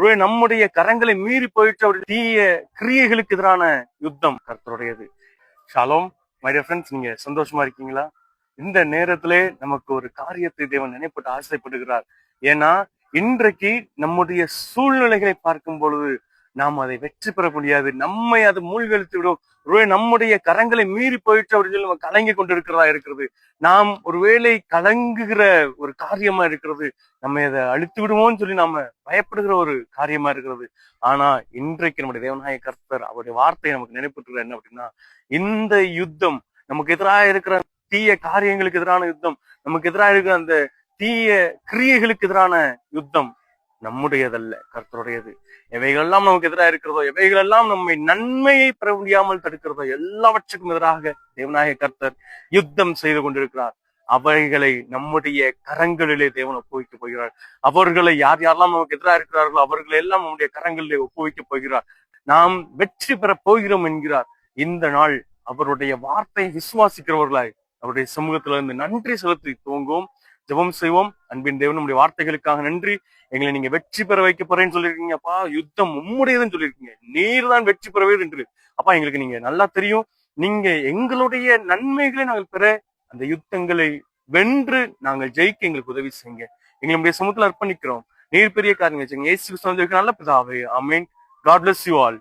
ஒருவேளை நம்முடைய கரங்களை மீறி போயிட்டு அவருடைய தீய கிரியைகளுக்கு எதிரான யுத்தம் கர்த்தருடையது. ஷாலோம் மை டியர் ஃப்ரெண்ட்ஸ், நீங்க சந்தோஷமா இருக்கீங்களா? இந்த நேரத்திலே நமக்கு ஒரு காரியத்தை தேவன் நினைப்பட்டு ஆசைப்படுகிறார். ஏன்னா இன்றைக்கு நம்முடைய சூழ்நிலைகளை பார்க்கும் பொழுது நாம் அதை வெற்றி பெற முடியாது. நம்மை அது மூழ்கடித்து விடும். ஒருவேளை நம்முடைய கரங்களை மீறி போயிட்டு அப்படின்னு சொல்லி நம்ம கலங்கி கொண்டிருக்கிறதா இருக்கிறது. நாம் ஒருவேளை கலங்குகிற ஒரு காரியமா இருக்கிறது. நம்ம அதை அழித்து விடுவோம்னு சொல்லி நாம பயப்படுகிற ஒரு காரியமா இருக்கிறது. ஆனா இன்றைக்கு நம்முடைய தேவனாய கர்த்தர் அவருடைய வார்த்தையை நமக்கு நினைப்பட்டுள்ள என்ன அப்படின்னா, இந்த யுத்தம் நமக்கு எதிராக இருக்கிற தீய காரியங்களுக்கு எதிரான யுத்தம், நமக்கு எதிராக இருக்கிற அந்த தீய கிரியைகளுக்கு எதிரான யுத்தம் நம்முடையதல்ல, கர்த்தருடையது. எவைகளெல்லாம் நமக்கு எதிராக இருக்கிறதோ, எவைகளெல்லாம் நம்மை நன்மையை பெற முடியாமல் தடுக்கிறதோ, எல்லாவற்றுக்கும் எதிராக தேவனாய கர்த்தர் யுத்தம் செய்து கொண்டிருக்கிறார். அவைகளை நம்முடைய கரங்களிலே தேவன் ஒப்புவிக்க போகிறார். அவர்களை யார் யாரெல்லாம் நமக்கு எதிராக இருக்கிறார்களோ அவர்களை எல்லாம் நம்முடைய கரங்களிலே ஒப்புவிக்க போகிறார். நாம் வெற்றி பெற போகிறோம் என்கிறார். இந்த நாள் அவருடைய வார்த்தையை விசுவாசிக்கிறவர்களாய் அவருடைய சமூகத்துல இருந்து நன்றி செலுத்தி துவங்குவோம், ஜெபம் செய்வோம். அன்பின் தேவன், நம்முடைய வார்த்தைகளுக்காக நன்றி. எங்களை நீங்க வெற்றி பெற வைக்க போறேன்னு சொல்லியிருக்கீங்க அப்பா. யுத்தம் உம்முடையதுன்னு சொல்லியிருக்கீங்க. நீர் தான் வெற்றி பெறவே என்று அப்பா எங்களுக்கு நீங்க நல்லா தெரியும். நீங்க எங்களுடைய நன்மைகளை நாங்கள் பெற, அந்த யுத்தங்களை வென்று நாங்கள் ஜெயிக்க எங்களுக்கு உதவி செய்யுங்க. எங்களுடைய சமூகத்துல அர்ப்பணிக்கிறோம். நீர் பெரிய காரியங்கள் செய்யுங்க. இயேசு கிறிஸ்துவின் நல்ல பிதாவே, ஆமென். God bless you all.